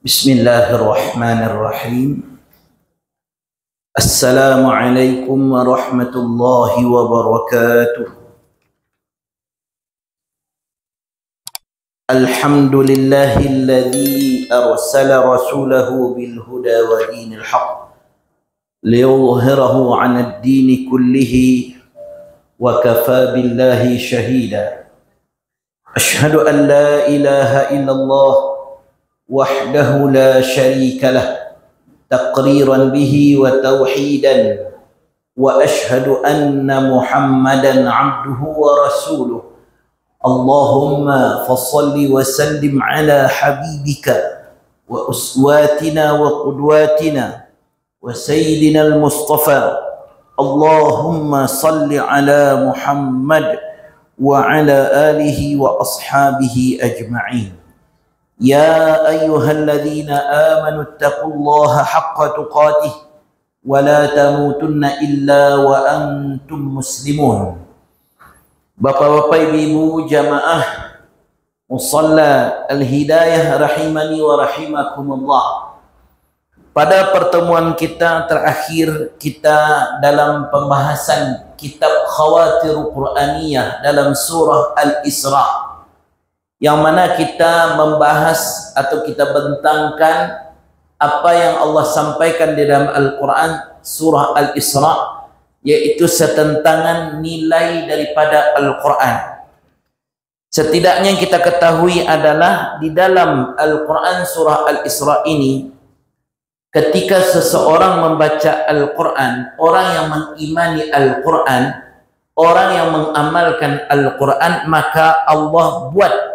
Bismillahirrahmanirrahim. Assalamualaikum warahmatullahi wabarakatuh. Alhamdulillahilladzi arsala rasulahu bil huda wa dinil haqq liyudhhirahu 'alad dini kullihi wa kafa billahi shahida. Ashhadu an la ilaha illallah wahdahu la syarika lah taqriran bihi wa tauhidan wa ashhadu anna Muhammadan 'abduhu wa rasuluh. Allahumma fassalli wa sallim ala habibika wa uswatina wa qudwatina wa sayyidina al-Mustafa. Allahumma salli ala Muhammad wa ala alihi wa ashabihi ajma'in. Ya ayyuhalladzina amanu taqullaha haqqa tuqatih wa la tamutunna illa wa antum muslimun. Bapak-bapak, ibu-ibu, jamaah Musalla Al-Hidayah rahimani wa rahimakumullah. Pada pertemuan kita terakhir, kita dalam pembahasan kitab Khawatir Qur'aniyah dalam surah Al-Isra, yang mana kita membahas atau kita bentangkan apa yang Allah sampaikan di dalam Al-Quran surah Al-Isra, yaitu setentangan nilai daripada Al-Quran. Setidaknya yang kita ketahui adalah di dalam Al-Quran surah Al-Isra ini, ketika seseorang membaca Al-Quran, orang yang mengimani Al-Quran, orang yang mengamalkan Al-Quran, maka Allah buat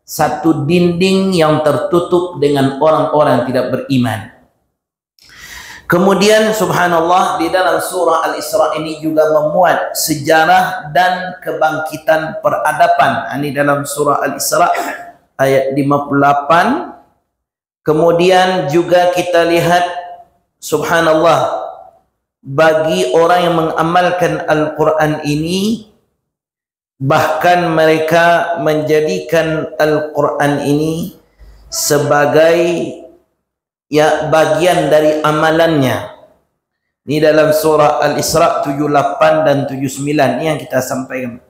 satu dinding yang tertutup dengan orang-orang yang tidak beriman. Kemudian subhanallah, di dalam surah Al-Isra ini juga memuat sejarah dan kebangkitan peradaban. Ini dalam surah Al-Isra ayat 58. Kemudian juga kita lihat subhanallah, bagi orang yang mengamalkan Al-Quran ini, bahkan mereka menjadikan Al-Quran ini sebagai bagian dari amalannya. Ini dalam surah Al-Isra 78 dan 79. Ini yang kita sampaikan.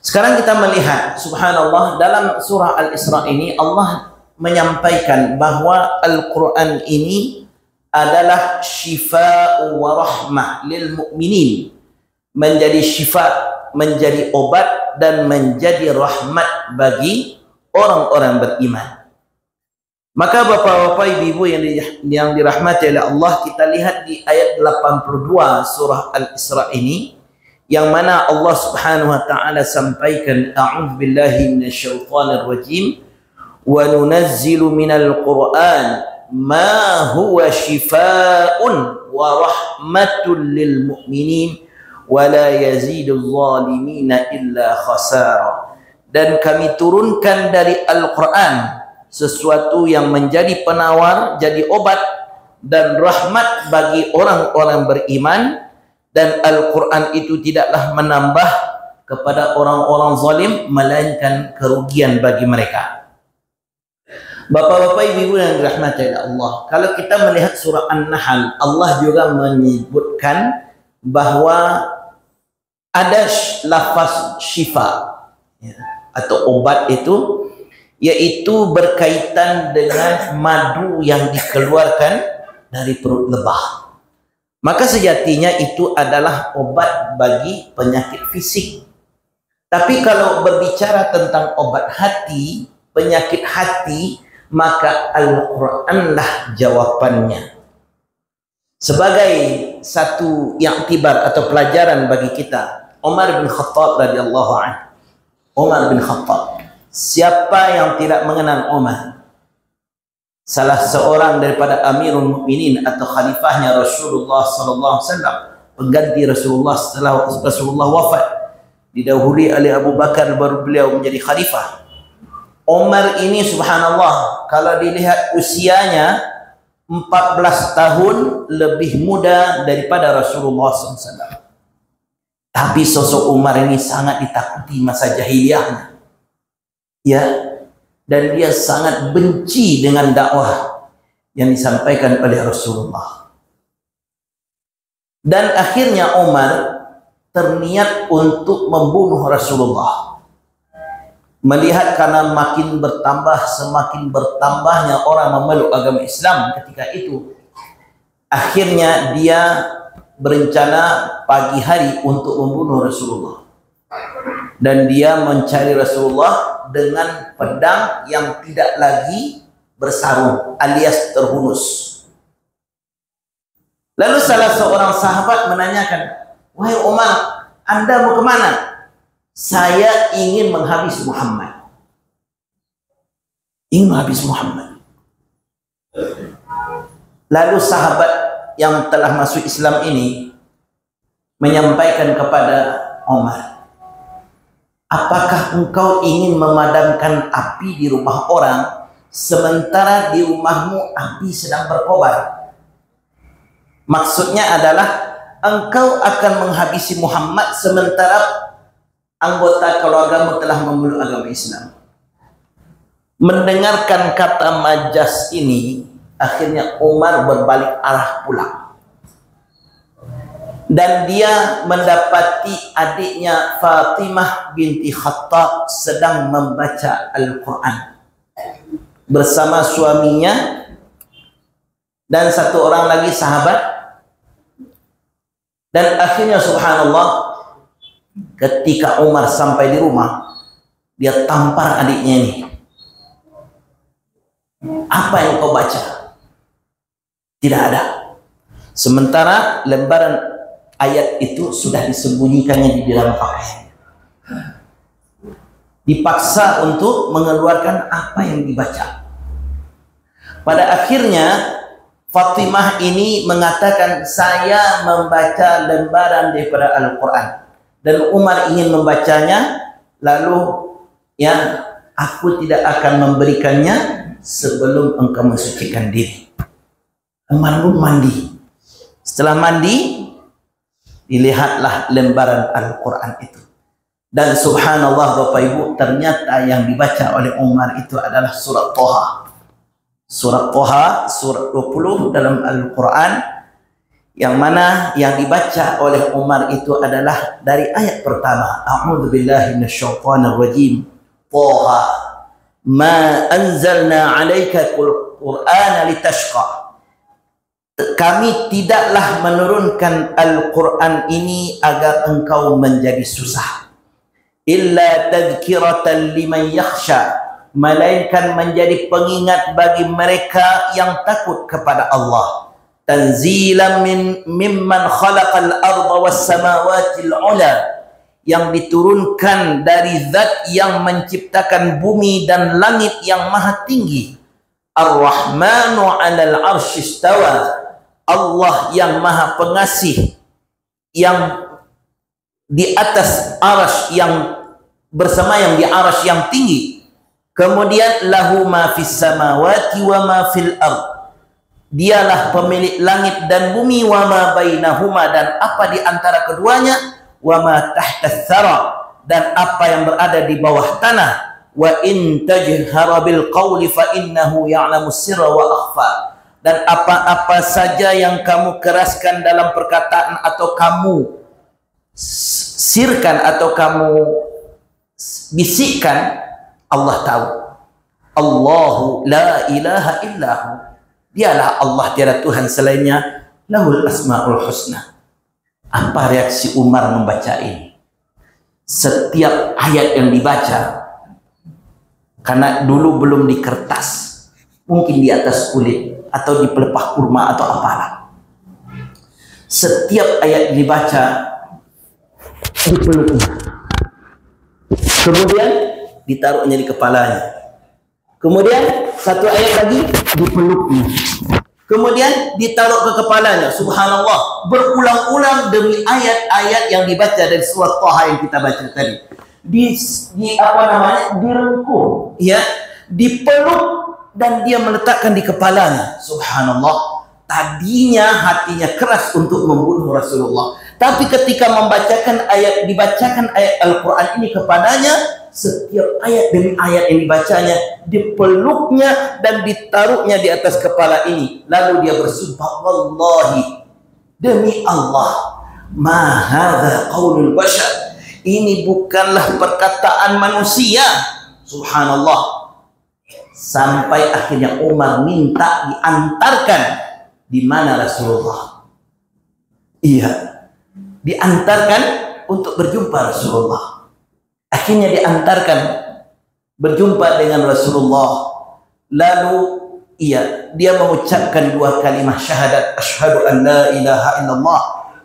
Sekarang kita melihat subhanallah, dalam surah Al-Isra ini Allah menyampaikan bahwa Al-Quran ini adalah syifa'u wa rahmah lil mu'minin, menjadi syifa, menjadi obat dan menjadi rahmat bagi orang-orang beriman. Maka bapak-bapak, ibu-ibu yang dirahmati oleh Allah, kita lihat di ayat 82 surah Al-Isra ini, yang mana Allah Subhanahu wa taala sampaikan, a'udzubillahi minasyaitonir rajim, wa nunazzilu minal Qur'an ma huwa shifaa'un wa rahmatun lil mu'minin wa la yazidul zalimina illa khasara. Dan kami turunkan dari Al-Quran sesuatu yang menjadi penawar, jadi obat dan rahmat bagi orang-orang beriman, dan Al-Quran itu tidaklah menambah kepada orang-orang zalim melainkan kerugian bagi mereka. Bapak-bapak, ibu yang dirahmati oleh Allah, kalau kita melihat surah An-Nahl, Allah juga menyebutkan bahwa ada lafaz syifa atau obat itu, yaitu berkaitan dengan madu yang dikeluarkan dari perut lebah. Maka sejatinya itu adalah obat bagi penyakit fisik. Tapi kalau berbicara tentang obat hati, penyakit hati, maka Al-Quranlah jawabannya. Sebagai satu yang iktibar atau pelajaran bagi kita, Umar bin Khattab radhiyallahu anhu. Umar bin Khattab. Siapa yang tidak mengenal Umar? Salah seorang daripada Amirul Mukminin atau khalifahnya Rasulullah sallallahu alaihi wasallam, pengganti Rasulullah setelah Rasulullah wafat, didahului oleh Abu Bakar baru beliau menjadi khalifah. Umar ini subhanallah, kalau dilihat usianya 14 tahun lebih muda daripada Rasulullah SAW. Tapi sosok Umar ini sangat ditakuti masa jahiliyahnya. Ya, dan dia sangat benci dengan dakwah yang disampaikan oleh Rasulullah. Dan akhirnya Umar terniat untuk membunuh Rasulullah. Melihat karena semakin bertambahnya orang memeluk agama Islam ketika itu, akhirnya dia berencana pagi hari untuk membunuh Rasulullah. Dan dia mencari Rasulullah dengan pedang yang tidak lagi bersarung alias terhunus. Lalu salah seorang sahabat menanyakan, "Wahai Umar, Anda mau kemana?" "Saya ingin menghabis Muhammad." Ingin menghabis Muhammad. Lalu sahabat yang telah masuk Islam ini menyampaikan kepada Umar, "Apakah engkau ingin memadamkan api di rumah orang sementara di rumahmu api sedang berkobar?" Maksudnya adalah engkau akan menghabisi Muhammad sementara anggota keluargamu telah memeluk agama Islam. Mendengarkan kata majas ini, akhirnya Umar berbalik arah pulang. Dan dia mendapati adiknya Fatimah binti Khattab sedang membaca Al-Quran bersama suaminya dan satu orang lagi sahabat. Dan akhirnya subhanallah, ketika Umar sampai di rumah, dia tampar adiknya ini. "Apa yang kau baca?" "Tidak ada." Sementara lembaran ayat itu sudah disembunyikannya di dalam pakaian. Dipaksa untuk mengeluarkan apa yang dibaca. Pada akhirnya Fatimah ini mengatakan, "Saya membaca lembaran daripada Al-Quran dan Umar ingin membacanya, lalu ya aku tidak akan memberikannya sebelum engkau mensucikan diri." Umar pun mandi. Setelah mandi, dilihatlah lembaran Al-Quran itu. Dan subhanallah Bapak Ibu, ternyata yang dibaca oleh Umar itu adalah surat Thaha. Surat Thaha, surat 20 dalam Al-Quran, yang mana yang dibaca oleh Umar itu adalah dari ayat pertama, "A'udzu billahi minasyaitonir rajim. Thaha, ma anzalna 'alaika al-Qur'ana litashqa." Kami tidaklah menurunkan Al-Quran ini agar engkau menjadi susah. "Illa tadhkiratan liman yakhsha." Melainkan menjadi pengingat bagi mereka yang takut kepada Allah. "Tanzilan mimman khalaqal arda was samawatil ula." Yang diturunkan dari zat yang menciptakan bumi dan langit yang maha tinggi. "Ar-Rahmanu 'alal 'arsy istawa." Allah yang maha pengasih, yang di atas arasy, yang bersemayam di arasy yang tinggi. Kemudian lahu ma fis samawati wa ma fil ard. Dialah pemilik langit dan bumi, wa ma bainahuma, dan apa di antara keduanya, wa ma tahta tsara, dan apa yang berada di bawah tanah. Wa in tajhara bil qawli fa innahu ya'lamu sirra wa akhfa. Dan apa-apa saja yang kamu keraskan dalam perkataan atau kamu sirkan atau kamu bisikkan, Allah tahu. Allahu la ilaha illahu. Dialah Allah, tiada Tuhan selainnya. Lahul asmaul husna. Apa reaksi Umar membaca ini? Setiap ayat yang dibaca, karena dulu belum di kertas, mungkin di atas kulit atau di pelepah kurma atau apalah. Setiap ayat dibaca, dipeluk Umar. Kemudian ditaruhnya di kepalanya. Kemudian satu ayat lagi dipeluknya. Kemudian ditaruh ke kepalanya. Subhanallah, berulang-ulang demi ayat-ayat yang dibaca dari surat Thaha yang kita baca tadi. Direngkuh, ya, dipeluk, dan dia meletakkan di kepalanya. Subhanallah, tadinya hatinya keras untuk membunuh Rasulullah, tapi ketika dibacakan ayat Al-Quran ini kepadanya, setiap ayat demi ayat yang dibacanya, dipeluknya dan ditaruhnya di atas kepala ini. Lalu dia bersumpah, wallahi, demi Allah, ma hadza qaulul bashar, ini bukanlah perkataan manusia. Subhanallah. Sampai akhirnya Umar minta diantarkan di mana Rasulullah. Iya, diantarkan untuk berjumpa Rasulullah. Akhirnya diantarkan berjumpa dengan Rasulullah. Lalu dia mengucapkan dua kalimat syahadat, asyhadu an la ilaha illallah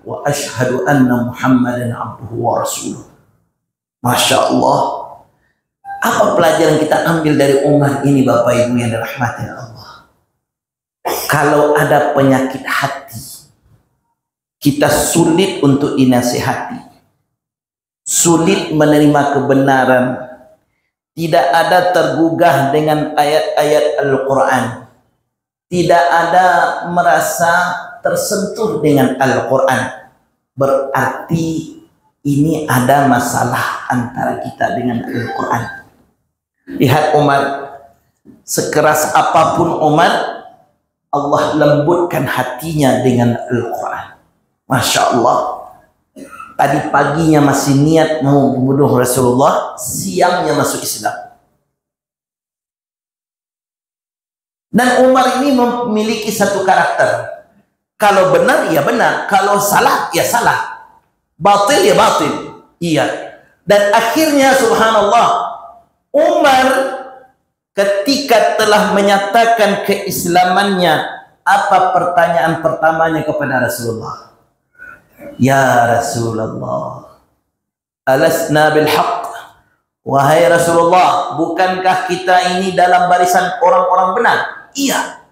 wa asyhadu anna Muhammadan abduhu wa rasuluh. Masya Allah. Apa pelajaran kita ambil dari Umar ini, Bapak Ibu yang dirahmati Allah? Kalau ada penyakit hati, kita sulit untuk dinasihati, sulit menerima kebenaran, tidak ada tergugah dengan ayat-ayat Al-Quran, tidak ada merasa tersentuh dengan Al-Quran, berarti ini ada masalah antara kita dengan Al-Quran. Lihat Umar, sekeras apapun Umar, Allah lembutkan hatinya dengan Al-Quran. Masya Allah. Tadi paginya masih niat mau membunuh Rasulullah, siangnya masuk Islam. Dan Umar ini memiliki satu karakter. Kalau benar, ya benar. Kalau salah, ya salah. Batil, ya batil. Iya. Dan akhirnya subhanallah, Umar ketika telah menyatakan keislamannya, apa pertanyaan pertamanya kepada Rasulullah? Ya Rasulullah, alasna bil haqq. Wahai Rasulullah, bukankah kita ini dalam barisan orang-orang benar? Iya.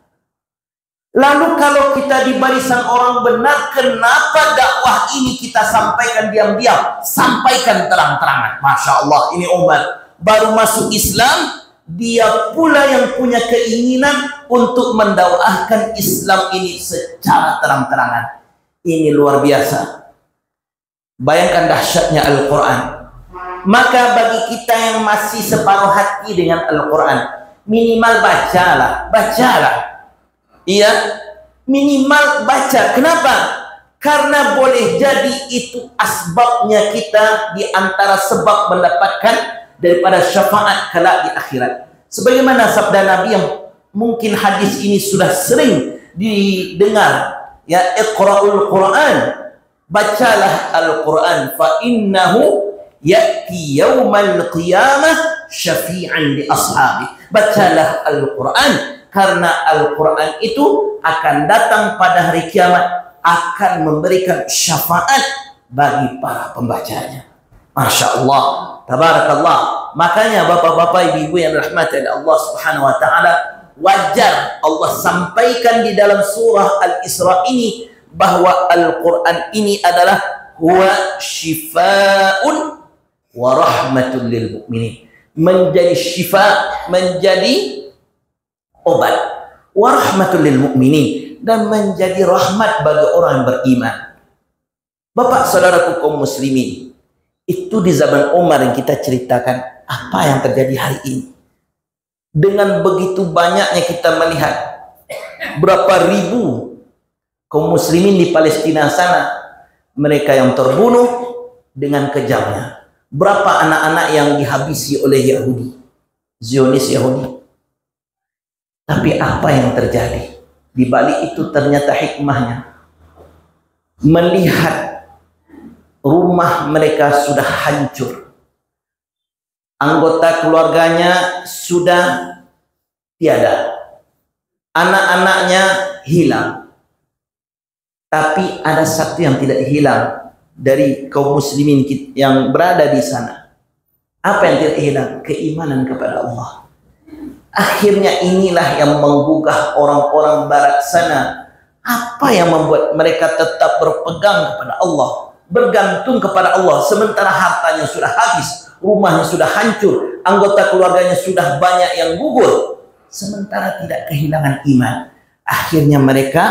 Lalu kalau kita di barisan orang benar, kenapa dakwah ini kita sampaikan diam-diam? Sampaikan terang-terangan. Masya Allah, ini Umar baru masuk Islam, dia pula yang punya keinginan untuk mendakwahkan Islam ini secara terang-terangan. Ini luar biasa. Bayangkan dahsyatnya Al-Quran. Maka bagi kita yang masih separuh hati dengan Al-Quran, minimal bacalah. Iya, minimal baca. Kenapa? Karena boleh jadi itu asbabnya kita di antara sebab mendapatkan daripada syafaat kelak di akhirat. Sebagaimana sabda Nabi yang mungkin hadis ini sudah sering didengar, ya, iqra'ul Quran, bacalah Al-Quran, fa innahu ya'ti yaumal qiyamah syafi'an li ashabi. Bacalah Al-Quran, karena Al-Quran itu akan datang pada hari kiamat, akan memberikan syafaat bagi para pembacanya. Masya Allah, tabarakallah. Makanya bapak-bapak, ibu-ibu yang dirahmati oleh Allah Subhanahu wa taala, wajar Allah sampaikan di dalam surah Al-Isra ini bahwa Al-Quran ini adalah huwa syifaun wa rahmatul lil mu'minin. Menjadi syifa, menjadi obat, wa rahmatul lil mu'minin, dan menjadi rahmat bagi orang yang beriman. Bapak saudaraku kaum muslimin, itu di zaman Umar yang kita ceritakan apa yang terjadi hari ini. Dengan begitu banyaknya kita melihat berapa ribu kaum muslimin di Palestina sana, mereka yang terbunuh dengan kejamnya. Berapa anak-anak yang dihabisi oleh Yahudi, Zionis Yahudi. Tapi apa yang terjadi? Di balik itu ternyata hikmahnya. Melihat rumah mereka sudah hancur, anggota keluarganya sudah tiada, anak-anaknya hilang. Tapi ada satu yang tidak hilang dari kaum muslimin yang berada di sana. Apa yang tidak hilang? Keimanan kepada Allah. Akhirnya inilah yang menggugah orang-orang barat sana. Apa yang membuat mereka tetap berpegang kepada Allah, bergantung kepada Allah, sementara hartanya sudah habis, rumahnya sudah hancur, anggota keluarganya sudah banyak yang gugur, sementara tidak kehilangan iman. Akhirnya mereka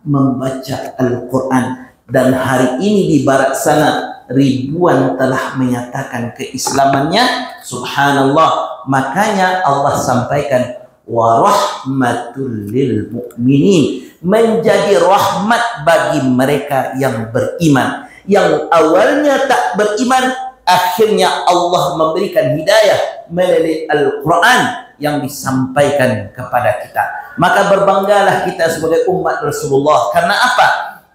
membaca Al-Quran, dan hari ini di barat sana ribuan telah menyatakan keislamannya. Subhanallah. Makanya Allah sampaikan wa rahmatul lil mu'minin, menjadi rahmat bagi mereka yang beriman. Yang awalnya tak beriman, akhirnya Allah memberikan hidayah melalui Al-Quran yang disampaikan kepada kita. Maka berbanggalah kita sebagai umat Rasulullah. Karena apa?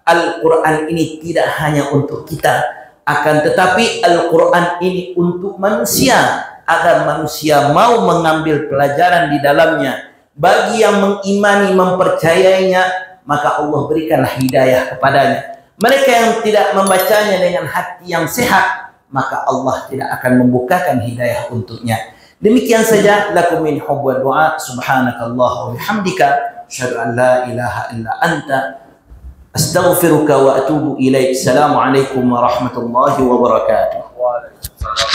Al-Quran ini tidak hanya untuk kita, akan tetapi Al-Quran ini untuk manusia, agar manusia mau mengambil pelajaran di dalamnya. Bagi yang mengimani, mempercayainya, maka Allah berikanlah hidayah kepadanya. Mereka yang tidak membacanya dengan hati yang sehat, maka Allah tidak akan membukakan hidayah untuknya. Demikian saja. Lakum min hubwa du'a. Subhanakallah wa bihamdika asyhadu an la ilaha illa anta astaghfiruka wa atubu ilaik. Assalamualaikum warahmatullahi wabarakatuh.